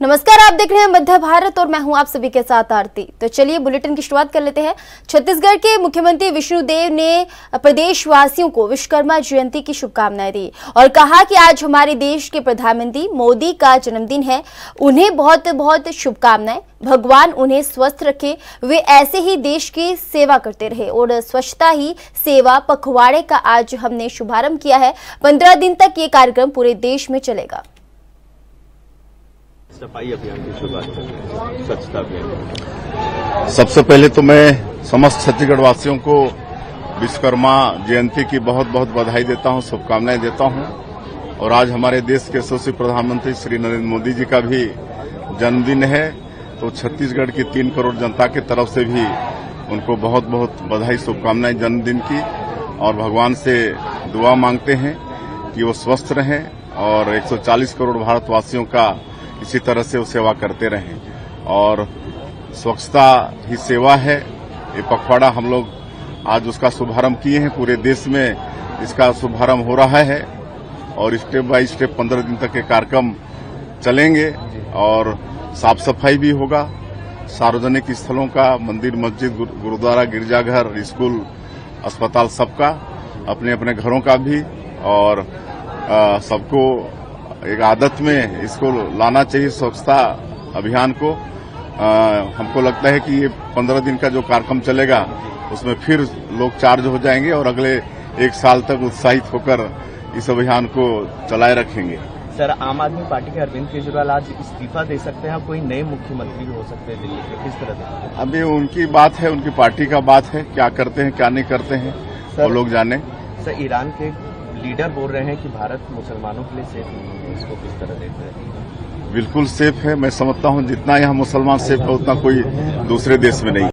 नमस्कार, आप देख रहे हैं मध्य भारत और मैं हूं आप सभी के साथ आरती। तो चलिए बुलेटिन की शुरुआत कर लेते हैं। छत्तीसगढ़ के मुख्यमंत्री विष्णुदेव ने प्रदेशवासियों को विश्वकर्मा जयंती की शुभकामनाएं दी और कहा कि आज हमारे देश के प्रधानमंत्री मोदी का जन्मदिन है। उन्हें बहुत बहुत शुभकामनाएं। भगवान उन्हें स्वस्थ रखे, वे ऐसे ही देश की सेवा करते रहे और स्वच्छता ही सेवा पखवाड़े का आज हमने शुभारंभ किया है। 15 दिन तक ये कार्यक्रम पूरे देश में चलेगा। सफाई अभियान की शुरुआत करें, स्वच्छता अभियान। सबसे पहले तो मैं समस्त छत्तीसगढ़ वासियों को विश्वकर्मा जयंती की बहुत बहुत बधाई देता हूं, शुभकामनाएं देता हूं। और आज हमारे देश के यशस्वी प्रधानमंत्री श्री नरेंद्र मोदी जी का भी जन्मदिन है, तो छत्तीसगढ़ की 3 करोड़ जनता की तरफ से भी उनको बहुत बहुत बधाई, शुभकामनाएं जन्मदिन की। और भगवान से दुआ मांगते हैं कि वो स्वस्थ रहें और 140 करोड़ भारतवासियों का इसी तरह से वो सेवा करते रहें। और स्वच्छता ही सेवा है, ये पखवाड़ा हम लोग आज उसका शुभारंभ किए हैं। पूरे देश में इसका शुभारंभ हो रहा है और स्टेप बाय स्टेप 15 दिन तक के कार्यक्रम चलेंगे और साफ सफाई भी होगा। सार्वजनिक स्थलों का, मंदिर, मस्जिद, गुरुद्वारा, गिरजाघर, स्कूल, अस्पताल, सबका, अपने अपने घरों का भी। और सबको एक आदत में इसको लाना चाहिए, स्वच्छता अभियान को। हमको लगता है कि ये 15 दिन का जो कार्यक्रम चलेगा उसमें फिर लोग चार्ज हो जाएंगे और अगले 1 साल तक उत्साहित होकर इस अभियान को चलाए रखेंगे। सर, आम आदमी पार्टी के अरविंद केजरीवाल आज इस्तीफा दे सकते हैं, कोई नए मुख्यमंत्री हो सकते हैं दिल्ली के, किस तरह से? अभी उनकी बात है, उनकी पार्टी का बात है, क्या करते हैं क्या नहीं करते हैं वो लोग जाने। सर, ईरान के लीडर बोल रहे हैं कि भारत मुसलमानों के लिए सेफ नहीं है, इसको किस तरह देखते हैं? बिल्कुल सेफ है। मैं समझता हूं जितना यहाँ मुसलमान सेफ है उतना कोई दूसरे देश में नहीं।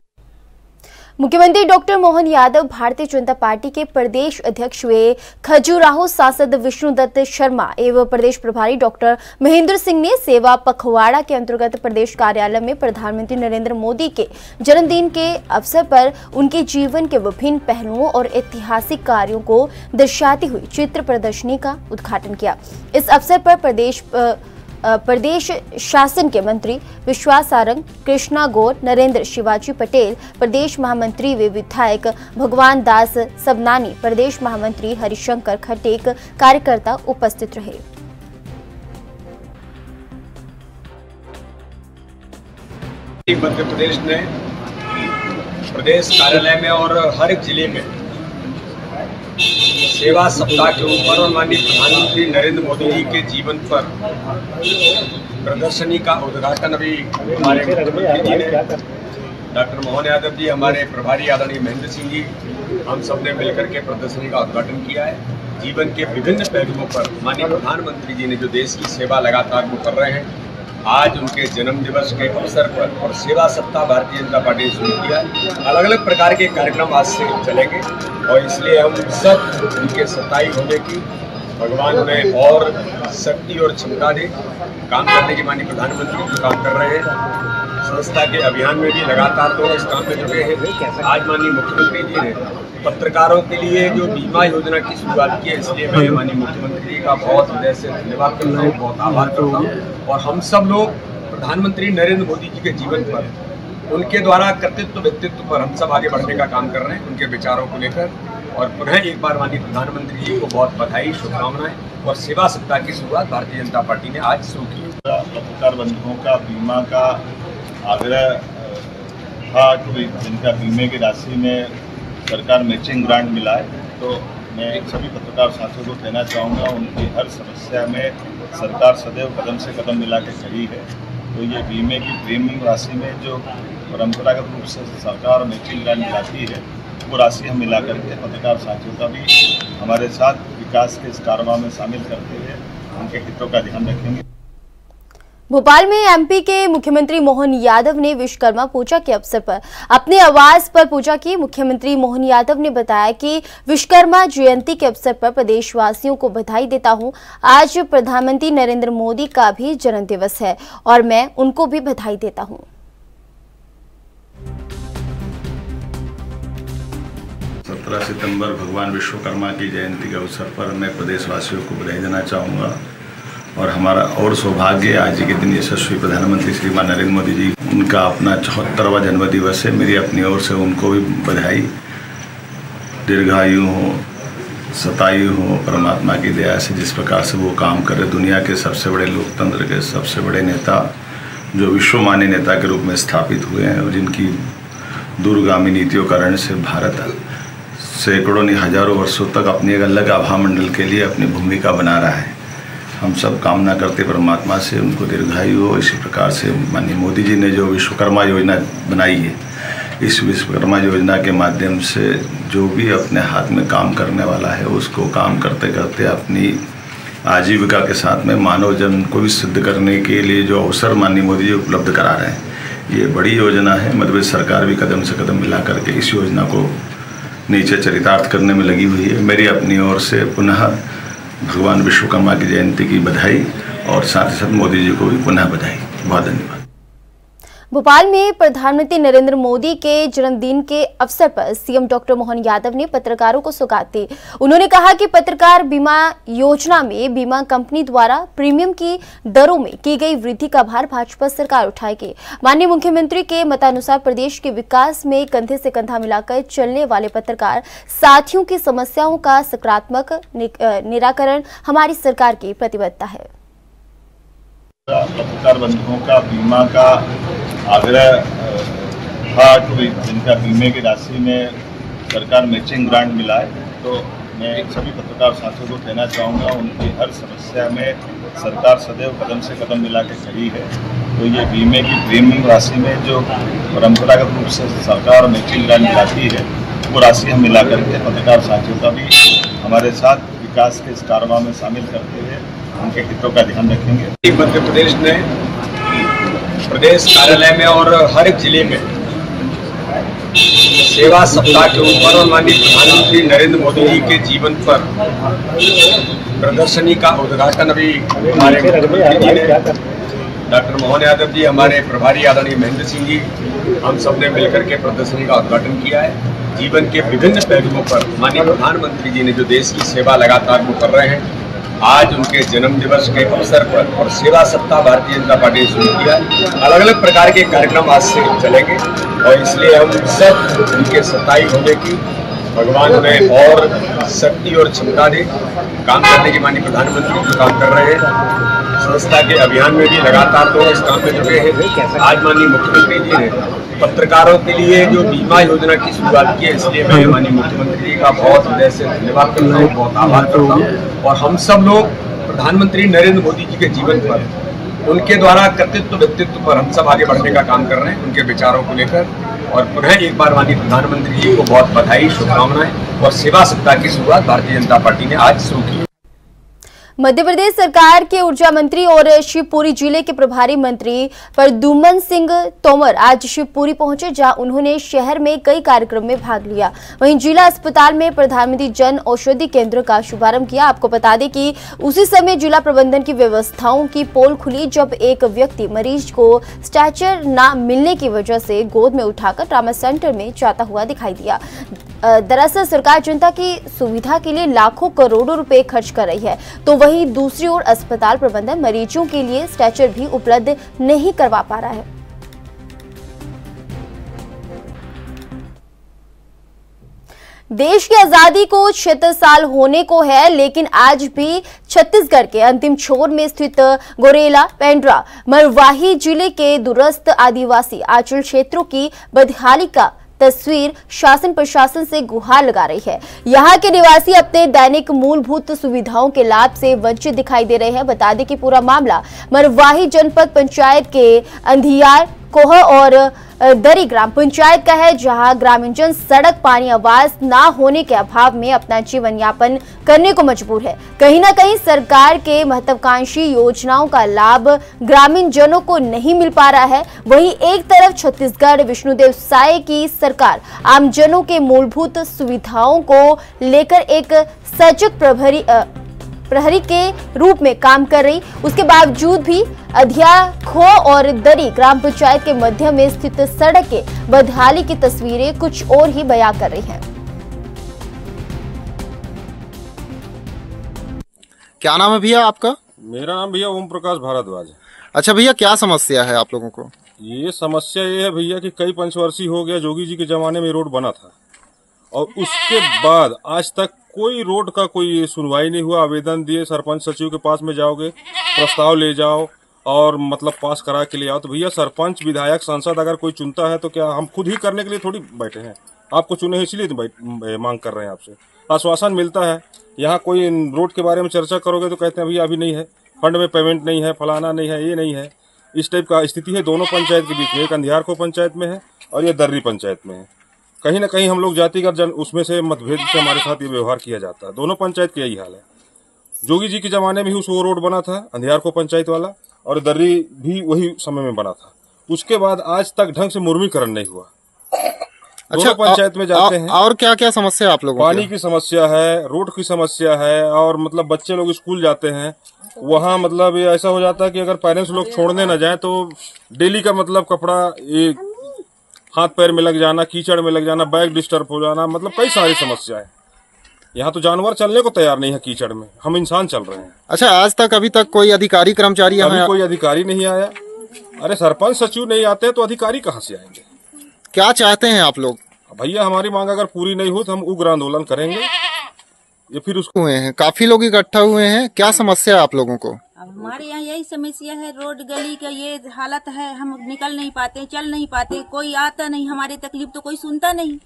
मुख्यमंत्री डॉक्टर मोहन यादव भारतीय जनता पार्टी के प्रदेश अध्यक्ष हुए। खजुराहो सांसद विष्णुदत्त शर्मा एवं प्रदेश प्रभारी डॉक्टर महेंद्र सिंह ने सेवा पखवाड़ा के अंतर्गत प्रदेश कार्यालय में प्रधानमंत्री नरेंद्र मोदी के जन्मदिन के अवसर पर उनके जीवन के विभिन्न पहलुओं और ऐतिहासिक कार्यों को दर्शाती हुई चित्र प्रदर्शनी का उद्घाटन किया। इस अवसर पर प्रदेश शासन के मंत्री विश्वास सारंग, कृष्णा गौर, नरेंद्र शिवाजी पटेल, प्रदेश महामंत्री व विधायक भगवान दास सबनानी, प्रदेश महामंत्री हरिशंकर खटेक कार्यकर्ता उपस्थित रहे। मध्य प्रदेश ने प्रदेश कार्यालय में और हर एक जिले में सेवा सप्ताह के ऊपर और माननीय प्रधानमंत्री नरेंद्र मोदी जी के जीवन पर प्रदर्शनी का उद्घाटन अभी हमारे मुख्यमंत्री जी ने, डॉक्टर मोहन यादव जी, हमारे प्रभारी आदरणीय महेंद्र सिंह जी, हम सब ने मिलकर के प्रदर्शनी का उद्घाटन किया है। जीवन के विभिन्न पहलुओं पर माननीय प्रधानमंत्री जी ने जो देश की सेवा लगातार वो कर रहे हैं, आज उनके जन्म दिवस के अवसर पर और सेवा सप्ताह भारतीय जनता पार्टी ने शुरू किया है। अलग अलग प्रकार के कार्यक्रम आज से चलेंगे और इसलिए हम सब उनके सताई होने की, भगवान में और शक्ति और क्षमता दे काम करने की। माननीय प्रधानमंत्री जो काम कर रहे हैं संस्था के अभियान में भी लगातार लोग इस काम में जुटे हैं। आज माननीय मुख्यमंत्री जी ने पत्रकारों के लिए जो बीमा योजना की शुरुआत की है, इसलिए मैं माननीय मुख्यमंत्री जी का बहुत हृदय से धन्यवाद करता हूँ, बहुत आभार करता हूँ। और हम सब लोग प्रधानमंत्री नरेंद्र मोदी जी के जीवन पर, उनके द्वारा कर्तृत्व व्यक्तित्व पर हम सब आगे बढ़ने का काम कर रहे हैं, उनके विचारों को लेकर। और पुनः एक बार माननीय प्रधानमंत्री जी को बहुत बधाई, शुभकामनाएं। और सेवा सप्ताह की शुरुआत भारतीय जनता पार्टी ने आज शुरू की। पत्रकार बंधुओं का बीमा का आग्रह था कि जिनका बीमे की राशि में सरकार मैचिंग ग्रांट मिला है, तो मैं सभी पत्रकार साथियों को कहना चाहूँगा, उनकी हर समस्या में सरकार सदैव कदम से कदम मिला के खड़ी है। तो ये बीमे की प्रीमियम राशि में जो परंपरागत रूप से सरकार मैचिंग ग्रांट मिलाती है, वो राशि हम मिला करके पत्रकार साथियों का भी हमारे साथ विकास के इस कारवां में शामिल करते हुए उनके हितों का ध्यान रखेंगे। भोपाल में एमपी के मुख्यमंत्री मोहन यादव ने विश्वकर्मा पूजा के अवसर पर अपने आवास पर पूजा की। मुख्यमंत्री मोहन यादव ने बताया कि विश्वकर्मा जयंती के अवसर पर प्रदेशवासियों को बधाई देता हूं। आज प्रधानमंत्री नरेंद्र मोदी का भी जन्मदिवस है और मैं उनको भी बधाई देता हूं। 17 सितंबर भगवान विश्वकर्मा की जयंती के अवसर पर मैं प्रदेशवासियों को बधाई देना चाहूँगा और हमारा और सौभाग्य आज के दिन यशस्वी प्रधानमंत्री श्रीमान नरेंद्र मोदी जी उनका अपना 74वां जन्मदिवस है। मेरी अपनी ओर से उनको भी बधाई। दीर्घायु हो, शतायु हो, परमात्मा की दया से जिस प्रकार से वो काम कर रहे, दुनिया के सबसे बड़े लोकतंत्र के सबसे बड़े नेता, जो विश्वमान्य नेता के रूप में स्थापित हुए हैं और जिनकी दूरगामी नीतियों कारण से भारत सैकड़ों नहीं हजारों वर्षों तक अपनी एक अलग आभा मंडल के लिए अपनी भूमिका बना रहा है। हम सब कामना करते परमात्मा से उनको दीर्घायु हो। इसी प्रकार से माननीय मोदी जी ने जो विश्वकर्मा योजना बनाई है, इस विश्वकर्मा योजना के माध्यम से जो भी अपने हाथ में काम करने वाला है उसको काम करते करते अपनी आजीविका के साथ में मानव जन्म को भी सिद्ध करने के लिए जो अवसर माननीय मोदी जी उपलब्ध करा रहे हैं, ये बड़ी योजना है। मध्य प्रदेश सरकार भी कदम से कदम मिला करके इस योजना को नीचे चरितार्थ करने में लगी हुई है। मेरी अपनी ओर से पुनः भगवान विश्वकर्मा की जयंती की बधाई और साथ ही साथ मोदी जी को भी पुनः बधाई। बहुत धन्यवाद। भोपाल में प्रधानमंत्री नरेंद्र मोदी के जन्मदिन के अवसर पर सीएम डॉक्टर मोहन यादव ने पत्रकारों को सौगात दी। उन्होंने कहा कि पत्रकार बीमा योजना में बीमा कंपनी द्वारा प्रीमियम की दरों में की गई वृद्धि का भार भाजपा सरकार उठाएगी। माननीय मुख्यमंत्री के मतानुसार प्रदेश के विकास में कंधे से कंधा मिलाकर चलने वाले पत्रकार साथियों की समस्याओं का सकारात्मक निराकरण हमारी सरकार की प्रतिबद्धता है। पत्रकार बंधुओं का बीमा का आग्रह था कि जिनका बीमे की राशि में सरकार मैचिंग ग्रांट मिला है, तो मैं सभी पत्रकार साथियों को कहना चाहूँगा उनकी हर समस्या में सरकार सदैव कदम से कदम मिला के खड़ी है। तो ये बीमे की प्रीमियम राशि में जो परंपरागत रूप से सरकार मैचिंग ग्रांट मिलाती है, वो राशि हम मिला करके पत्रकार साथियों का भी हमारे साथ विकास के इस कारवां में शामिल करते हुए उनके हितों का ध्यान रखेंगे। मध्य प्रदेश ने प्रदेश कार्यालय में और हर एक जिले में सेवा सप्ताह के ऊपर और माननीय प्रधानमंत्री नरेंद्र मोदी जी के जीवन पर प्रदर्शनी का उद्घाटन अभी हमारे मुख्यमंत्री जी ने, डॉक्टर मोहन यादव जी, हमारे प्रभारी आदरणीय महेंद्र सिंह जी, हम सब ने मिलकर के प्रदर्शनी का उद्घाटन किया है। जीवन के विभिन्न पहलुओं पर माननीय प्रधानमंत्री जी ने जो देश की सेवा लगातार वो कर रहे हैं, आज उनके जन्म दिवस के अवसर पर और सेवा सप्ताह भारतीय जनता पार्टी ने शुरू किया। अलग अलग प्रकार के कार्यक्रम आज से चलेंगे और इसलिए हम सब उनके सताई होने की भगवान उन्हें और शक्ति और क्षमता दे काम करने की। माननीय प्रधानमंत्री जो काम कर रहे हैं संस्था के अभियान में भी लगातार तो इस काम में जुटे हैं। आज माननीय मुख्यमंत्री जी ने पत्रकारों के लिए जो बीमा योजना की शुरुआत की है, इसलिए मैं माननीय मुख्यमंत्री जी का बहुत हृदय से धन्यवाद करता हूँ, बहुत आभार करता हूँ। और हम सब लोग प्रधानमंत्री नरेंद्र मोदी जी के जीवन पर, उनके द्वारा कर्तृत्व व्यक्तित्व पर हम सब आगे बढ़ने का काम कर रहे हैं, उनके विचारों को लेकर। और पुनः एक बार माननीय प्रधानमंत्री जी को बहुत बधाई, शुभकामनाएं। और सेवा सप्ताह की शुरुआत भारतीय जनता पार्टी ने आज शुरू की। मध्य प्रदेश सरकार के ऊर्जा मंत्री और शिवपुरी जिले के प्रभारी मंत्री प्रद्युम्न सिंह तोमर आज शिवपुरी पहुंचे, जहां उन्होंने शहर में कई कार्यक्रम में भाग लिया। वहीं जिला अस्पताल में प्रधानमंत्री जन औषधि केंद्र का शुभारंभ किया। आपको बता दें कि उसी समय जिला प्रबंधन की व्यवस्थाओं की पोल खुली, जब एक व्यक्ति मरीज को स्ट्रेचर न मिलने की वजह से गोद में उठाकर ट्रामा सेंटर में जाता हुआ दिखाई दिया। दरअसल सरकार जनता की सुविधा के लिए लाखों करोड़ों रुपए खर्च कर रही है, तो वहीं दूसरी ओर अस्पताल प्रबंधन मरीजों के लिए स्ट्रेचर भी उपलब्ध नहीं करवा पा रहा है। देश की आजादी को 76 साल होने को है, लेकिन आज भी छत्तीसगढ़ के अंतिम छोर में स्थित गोरेला, पेंड्रा, मरवाही जिले के दूरस्थ आदिवासी आंचल क्षेत्रों की बदहाली का तस्वीर शासन प्रशासन से गुहार लगा रही है। यहाँ के निवासी अपने दैनिक मूलभूत सुविधाओं के लाभ से वंचित दिखाई दे रहे हैं। बता दें कि पूरा मामला मरवाही जनपद पंचायत के अंधियार, कोह और दरी ग्राम पंचायत का है, जहां ग्रामीणजन सड़क, पानी, आवास ना होने के अभाव में अपना जीवन यापन करने को मजबूर है। कहीं ना कहीं सरकार के महत्वाकांक्षी योजनाओं का लाभ ग्रामीण जनों को नहीं मिल पा रहा है। वहीं एक तरफ छत्तीसगढ़ विष्णुदेव साय की सरकार आमजनों के मूलभूत सुविधाओं को लेकर एक सजग प्रहरी के रूप में काम कर रही, उसके बावजूद भी अधिया, खो और दरी ग्राम पंचायत के मध्य में स्थित सड़क के बदहाली की तस्वीरें कुछ और ही बयां कर रही हैं। क्या नाम है भैया आपका? मेरा नाम भैया ओम प्रकाश भारद्वाज है। अच्छा भैया, क्या समस्या है आप लोगों को? ये समस्या ये है भैया कि कई पंचवर्षीय हो गया, जोगी जी के जमाने में रोड बना था और उसके बाद आज तक कोई रोड का कोई सुनवाई नहीं हुआ। आवेदन दिए, सरपंच सचिव के पास में जाओगे, प्रस्ताव ले जाओ और मतलब पास करा के ले आओ। तो भैया सरपंच, विधायक, सांसद अगर कोई चुनता है तो क्या हम खुद ही करने के लिए थोड़ी बैठे हैं? आपको चुने हैं इसलिए तो मांग कर रहे हैं आपसे। आश्वासन मिलता है, यहाँ कोई रोड के बारे में चर्चा करोगे तो कहते हैं भैया अभी नहीं है, फंड में पेमेंट नहीं है, फलाना नहीं है, ये नहीं है। इस टाइप का स्थिति है दोनों पंचायत के बीच में। एक अंधियारखो पंचायत में है और ये दर्री पंचायत में है। कहीं ना कहीं हम लोग जातिगत उसमें से मतभेद से हमारे साथ ये व्यवहार किया जाता है। दोनों पंचायत का यही हाल है। जोगी जी के जमाने में ही उस रोड बना था, अंधियारखो पंचायत वाला, और दर्री भी वही समय में बना था। उसके बाद आज तक ढंग से मुर्मीकरण नहीं हुआ। अच्छा, पंचायत में जाते हैं। और क्या क्या समस्या आप लोगों पानी की समस्या है, रोड की समस्या है, और मतलब बच्चे लोग स्कूल जाते हैं, वहाँ मतलब ये ऐसा हो जाता है कि अगर पेरेंट्स लोग छोड़ने न जाए तो डेली का मतलब कपड़ा ये हाथ पैर में लग जाना, कीचड़ में लग जाना, बैग डिस्टर्ब हो जाना, मतलब कई सारी समस्याएं। यहाँ तो जानवर चलने को तैयार नहीं है कीचड़ में, हम इंसान चल रहे हैं। अच्छा, आज तक अभी तक कोई अधिकारी कर्मचारी यहाँ? कोई अधिकारी नहीं आया। अरे सरपंच सचिव नहीं आते तो अधिकारी कहाँ से आएंगे? क्या चाहते हैं आप लोग? भैया हमारी मांग अगर पूरी नहीं हो तो हम उग्र आंदोलन करेंगे। ये फिर उसको हुए हैं, काफी लोग इकट्ठा हुए हैं, क्या समस्या है आप लोगों को? अब हमारे यहाँ यही समस्या है, रोड गली का ये हालत है, हम निकल नहीं पाते, चल नहीं पाते, कोई आता नहीं, हमारी तकलीफ तो कोई सुनता नहीं।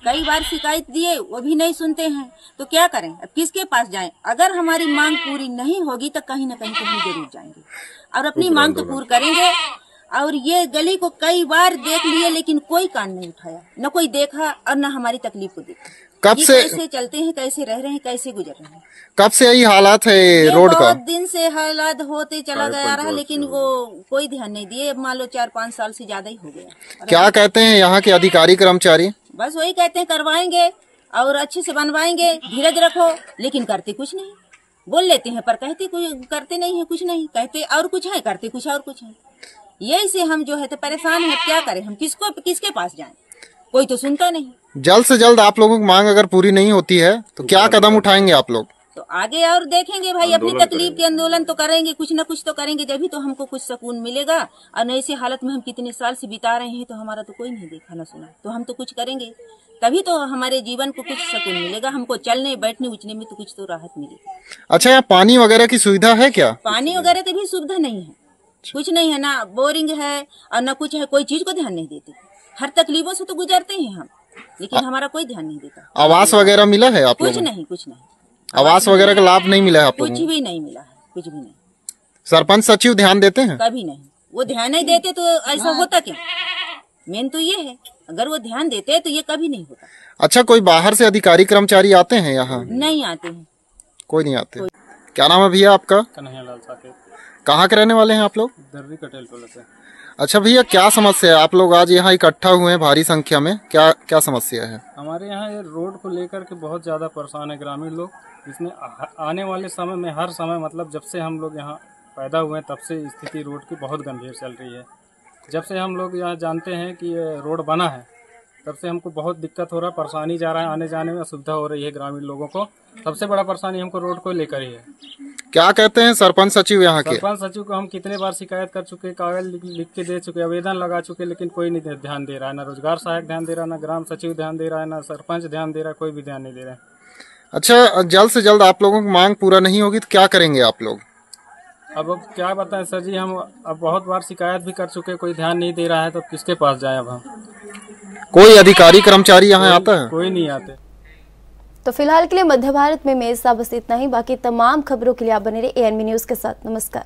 कई बार शिकायत दिए, वो भी नहीं सुनते हैं, तो क्या करें? अब किसके पास जाएं? अगर हमारी मांग पूरी नहीं होगी तो कहीं न कहीं जरूर जाएंगे और अपनी मांग तो पूरी करेंगे। और ये गली को कई बार देख लिए लेकिन कोई कान नहीं उठाया, न कोई देखा और न हमारी तकलीफ को देखा। कब से कैसे चलते हैं, कैसे रह रहे हैं, कैसे गुजर रहे हैं? कब से यही हालात है रोड का? बहुत दिन से हालात होते चला गया रहा, लेकिन वो कोई ध्यान नहीं दिए। अब मान लो 4-5 साल से ज्यादा ही हो गया। क्या कहते हैं यहाँ के अधिकारी कर्मचारी? बस वही कहते हैं करवाएंगे और अच्छे से बनवाएंगे, धीरज रखो, लेकिन करते कुछ नहीं। बोल लेते हैं पर कहते कुछ, करते नहीं है, कुछ नहीं कहते, और कुछ है करते कुछ और कुछ है। यही से हम जो है तो परेशान है। क्या करें हम? किसके पास जाएं? कोई तो सुनता नहीं। जल्द से जल्द आप लोगों की मांग अगर पूरी नहीं होती है तो क्या कदम उठाएंगे आप लोग? तो आगे और देखेंगे भाई, अपनी तकलीफ के आंदोलन तो करेंगे, कुछ न कुछ तो करेंगे, जब भी तो हमको कुछ सुकून मिलेगा। और ऐसी हालत में हम कितने साल से बिता रहे हैं तो हमारा तो कोई नहीं देखा न सुना, तो हम तो कुछ करेंगे तभी तो हमारे जीवन को कुछ सुकून मिलेगा। हमको चलने बैठने उठने में तो कुछ तो राहत मिलेगी। अच्छा, यहाँ पानी वगैरह की सुविधा है क्या? पानी वगैरह की भी सुविधा नहीं है, कुछ नहीं है, ना बोरिंग है और न कुछ है। कोई चीज को ध्यान नहीं देते। हर तकलीफों से तो गुजरते हैं हम, लेकिन हमारा कोई ध्यान नहीं देता। आवास वगैरह मिला है आप लोगों को? कुछ नहीं। आवास वगैरह का लाभ नहीं मिला है आप लोगों को? कुछ भी नहीं मिला है, कुछ भी नहीं। सरपंच सचिव ध्यान देते हैं? कभी नहीं। वो ध्यान नहीं देते तो ऐसा होता क्या? मेन तो ये है, अगर वो ध्यान देते तो ये कभी नहीं होता। अच्छा, कोई बाहर से अधिकारी कर्मचारी आते हैं यहाँ? नहीं आते हैं, कोई नहीं आते। क्या नाम है भैया आपका? कन्हैयालाल साकेत। कहाँ के रहने वाले हैं आप लोग? दर्री कटेल टोला से। अच्छा भैया, क्या समस्या है? आप लोग आज यहाँ इकट्ठा हुए हैं भारी संख्या में, क्या समस्या है? हमारे यहाँ ये रोड को लेकर के बहुत ज़्यादा परेशान है ग्रामीण लोग, जिसमें आने वाले समय में हर समय मतलब जब से हम लोग यहाँ पैदा हुए हैं तब से स्थिति रोड की बहुत गंभीर चल रही है। जब से हम लोग यहाँ जानते हैं कि ये रोड बना है तब से हमको बहुत दिक्कत हो रहा है, परेशानी जा रहा है, आने जाने में असुविधा हो रही है ग्रामीण लोगों को। सबसे बड़ा परेशानी हमको रोड को लेकर ही है। क्या कहते हैं सरपंच सचिव यहाँ के? सरपंच सचिव को हम कितने बार शिकायत कर चुके, कागज लिख के दे चुके, आवेदन लगा चुके, लेकिन कोई नहीं ध्यान दे रहा है। ना रोजगार सहायक ध्यान दे रहा है, ना ग्राम सचिव ध्यान दे रहा है, ना सरपंच ध्यान दे रहा है, कोई भी ध्यान नहीं दे रहा है। अच्छा, जल्द से जल्द आप लोगों की मांग पूरा नहीं होगी तो क्या करेंगे आप लोग? अब क्या बताएं सर जी, हम अब बहुत बार शिकायत भी कर चुके, कोई ध्यान नहीं दे रहा है, तो किसके पास जाएं अब हम? कोई अधिकारी कर्मचारी यहाँ आता है? कोई नहीं आते। तो फिलहाल के लिए मध्य भारत में मेरे साथ बस इतना ही। बाकी तमाम खबरों के लिए आप बने रहे ANB न्यूज के साथ। नमस्कार।